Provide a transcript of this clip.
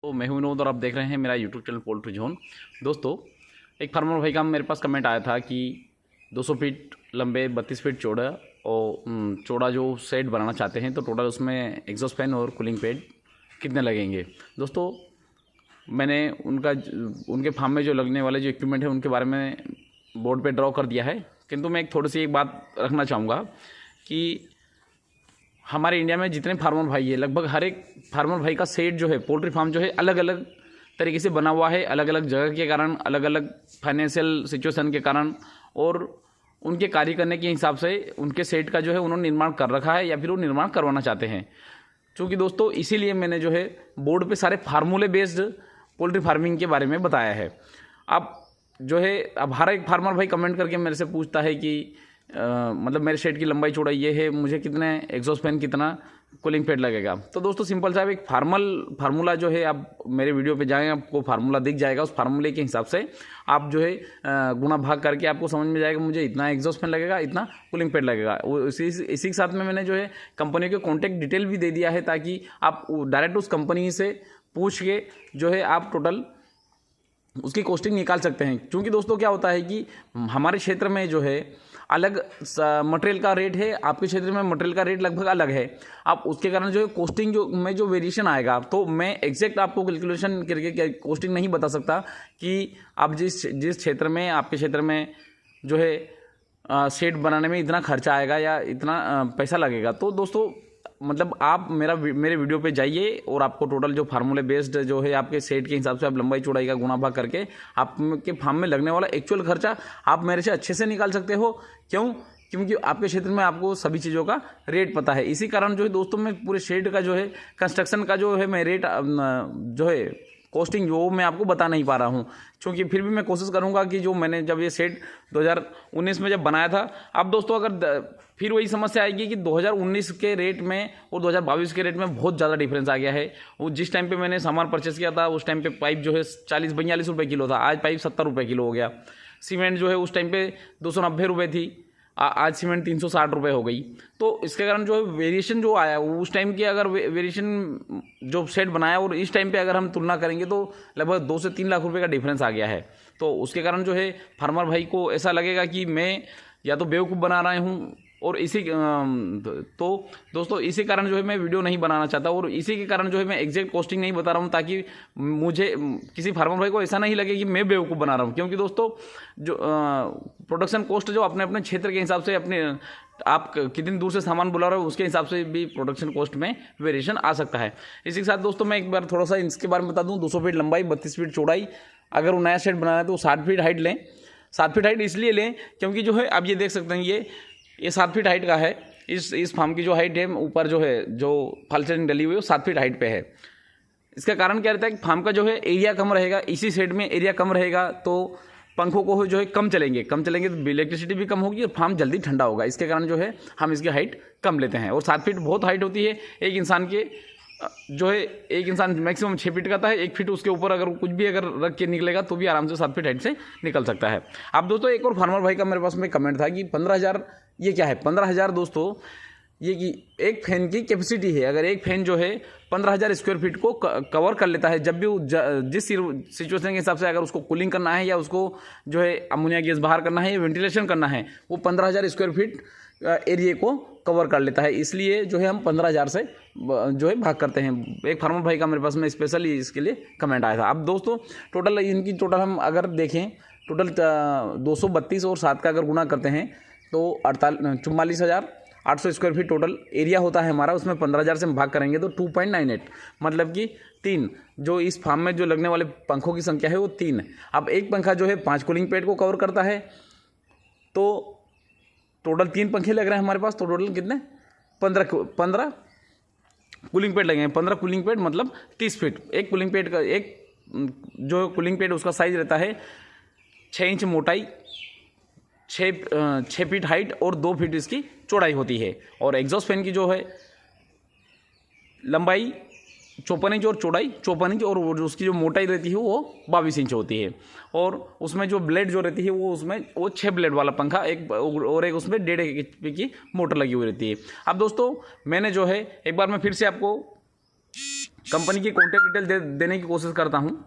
तो मैं हूं विनोद और आप देख रहे हैं मेरा यूट्यूब चैनल पोल्ट्री जोन। दोस्तों, एक फार्मर भाई का मेरे पास कमेंट आया था कि 200 फीट लंबे 32 फीट चौड़ा और चौड़ा जो शेड बनाना चाहते हैं, तो टोटल उसमें एग्जॉस्ट फैन और कूलिंग पैड कितने लगेंगे। दोस्तों, मैंने उनके फार्म में जो लगने वाले जो इक्विपमेंट है उनके बारे में बोर्ड पे ड्रॉ कर दिया है, किंतु मैं एक थोड़ी सी एक बात रखना चाहूँगा कि हमारे इंडिया में जितने फार्मर भाई है, लगभग हर एक फार्मर भाई का सेट जो है, पोल्ट्री फार्म जो है, अलग अलग तरीके से बना हुआ है, अलग अलग जगह के कारण, अलग अलग फाइनेंशियल सिचुएशन के कारण और उनके कार्य करने के हिसाब से उनके सेट का जो है उन्होंने निर्माण कर रखा है या फिर वो निर्माण करवाना चाहते हैं। चूँकि दोस्तों, इसीलिए मैंने जो है बोर्ड पे सारे फार्मूले बेस्ड पोल्ट्री फार्मिंग के बारे में बताया है। अब हर एक फार्मर भाई कमेंट करके मेरे से पूछता है कि मतलब मेरे शेड की लंबाई चौड़ाई ये है, मुझे कितने एग्जॉस्ट फैन, कितना कूलिंग पैड लगेगा। तो दोस्तों, सिंपल सा एक फार्मूला जो है, आप मेरे वीडियो पे जाएं, आपको फार्मूला दिख जाएगा। उस फार्मूले के हिसाब से आप जो है गुणा भाग करके आपको समझ में जाएगा मुझे इतना एग्जॉस्ट फैन लगेगा, इतना कूलिंग पैड लगेगा। इसी के साथ में मैंने जो है कंपनी के कॉन्टैक्ट डिटेल भी दे दिया है, ताकि आप डायरेक्ट उस कंपनी से पूछ के जो है आप टोटल उसकी कॉस्टिंग निकाल सकते हैं। क्योंकि दोस्तों, क्या होता है कि हमारे क्षेत्र में जो है अलग मटेरियल का रेट है, आपके क्षेत्र में मटेरियल का रेट लगभग अलग है। आप उसके कारण जो है कॉस्टिंग जो वेरिएशन आएगा, तो मैं एग्जैक्ट आपको कैलकुलेशन करके कॉस्टिंग नहीं बता सकता कि आप जिस क्षेत्र में, आपके क्षेत्र में जो है शेड बनाने में इतना खर्चा आएगा या इतना पैसा लगेगा। तो दोस्तों, मतलब आप मेरे वीडियो पे जाइए और आपको टोटल जो फार्मूले बेस्ड जो है आपके सेट के हिसाब से आप लंबाई चौड़ाई का गुणा भाग करके आपके फार्म में लगने वाला एक्चुअल खर्चा आप मेरे से अच्छे से निकाल सकते हो। क्योंकि आपके क्षेत्र में आपको सभी चीज़ों का रेट पता है। इसी कारण जो है दोस्तों, मैं पूरे शेड का जो है कंस्ट्रक्शन का जो है मैं रेट जो है कॉस्टिंग वो मैं आपको बता नहीं पा रहा हूँ। क्योंकि फिर भी मैं कोशिश करूँगा कि जो मैंने जब ये सेट 2019 में जब बनाया था, अब दोस्तों अगर फिर वही समस्या आएगी कि 2019 के रेट में और 2022 के रेट में बहुत ज़्यादा डिफरेंस आ गया है। वो जिस टाइम पे मैंने सामान परचेस किया था, उस टाइम पे पाइप जो है 40-42 रुपये किलो था, आज पाइप 70 रुपये किलो हो गया। सीमेंट जो है उस टाइम पे 290 रुपये थी, आज सीमेंट 360 रुपये हो गई। तो इसके कारण जो है वेरिएशन जो आया, उस टाइम की अगर वेरिएशन जो सेट बनाया और इस टाइम पे अगर हम तुलना करेंगे तो लगभग 2 से 3 लाख रुपए का डिफरेंस आ गया है। तो उसके कारण जो है फार्मर भाई को ऐसा लगेगा कि मैं या तो बेवकूफ़ बना रहा हूँ, और तो दोस्तों इसी कारण जो है मैं वीडियो नहीं बनाना चाहता, और इसी के कारण जो है मैं एग्जैक्ट कॉस्टिंग नहीं बता रहा हूँ, ताकि मुझे किसी फार्मर भाई को ऐसा नहीं लगे कि मैं बेवकूफ़ बना रहा हूँ। क्योंकि दोस्तों, जो प्रोडक्शन कॉस्ट जो अपने अपने क्षेत्र के हिसाब से, अपने आप कितनी दूर से सामान बुला रहे हो उसके हिसाब से भी प्रोडक्शन कॉस्ट में वेरिएशन आ सकता है। इसी के साथ दोस्तों, मैं एक बार थोड़ा सा इसके बारे में बता दूँ। 200 फीट लंबाई, 32 फीट चौड़ाई, अगर वो नया शेड बनाना है तो 60 फीट हाइट लें। 60 फीट हाइट इसलिए लें क्योंकि जो है आप ये देख सकते हैं, ये 7 फीट हाइट का है। इस फार्म की जो हाइट है, ऊपर जो है जो फलसेटिंग डली हुई है वो 7 फीट हाइट पे है। इसका कारण क्या रहता है कि फार्म का जो है एरिया कम रहेगा, इसी शेड में एरिया कम रहेगा तो पंखों को जो है कम चलेंगे तो इलेक्ट्रिसिटी भी कम होगी और फार्म जल्दी ठंडा होगा। इसके कारण जो है हम इसकी हाइट कम लेते हैं। और 7 फीट बहुत हाइट होती है। एक इंसान मैक्सिमम 6 फीट का है, 1 फीट उसके ऊपर अगर कुछ भी अगर रख के निकलेगा तो भी आराम से 7 फीट हाइट से निकल सकता है। अब दोस्तों, एक और फार्मर भाई का मेरे पास में कमेंट था कि 15,000 ये क्या है। 15,000 दोस्तों, ये कि एक फैन की कैपेसिटी है। अगर एक फैन जो है 15,000 स्क्वायर फीट को कवर कर लेता है, जब भी जिस सिचुएशन के हिसाब से अगर उसको कूलिंग करना है या उसको जो है अमोनिया गैस बाहर करना है या वेंटिलेशन करना है, वो 15,000 स्क्वायर फीट एरिया को कवर कर लेता है। इसलिए जो है हम 15,000 से जो है भाग करते हैं। एक फार्मर भाई का मेरे पास में स्पेशली इसके लिए कमेंट आया था। अब दोस्तों, टोटल हम अगर देखें, टोटल 232 और 7 का अगर गुणा करते हैं तो 44,800 स्क्वायर फीट टोटल एरिया होता है हमारा। उसमें 15,000 से हम भाग करेंगे तो 2.98, मतलब कि 3। जो इस फार्म में जो लगने वाले पंखों की संख्या है वो 3 है। अब एक पंखा जो है 5 कूलिंग पैड को कवर करता है, तो टोटल 3 पंखे लग रहे हैं हमारे पास। तो टोटल कितने 15 कूलिंग पैड लगेंगे। 15 कूलिंग पैड मतलब 30 फीट। एक कूलिंग पैड का जो कूलिंग पैड उसका साइज रहता है 6 इंच मोटाई, 6 फीट हाइट और 2 फीट इसकी चौड़ाई होती है। और एग्जॉस्ट फैन की जो है लंबाई 54 इंच और चौड़ाई 54 इंच, और उसकी जो मोटाई रहती है वो 22 इंच होती है। और उसमें जो ब्लेड जो रहती है वो 6 ब्लेड वाला पंखा, एक उसमें 1.5 HP की मोटर लगी हुई रहती है। अब दोस्तों, मैंने जो है एक बार मैं फिर से आपको कंपनी की कॉन्टैक्ट डिटेल देने की कोशिश करता हूँ।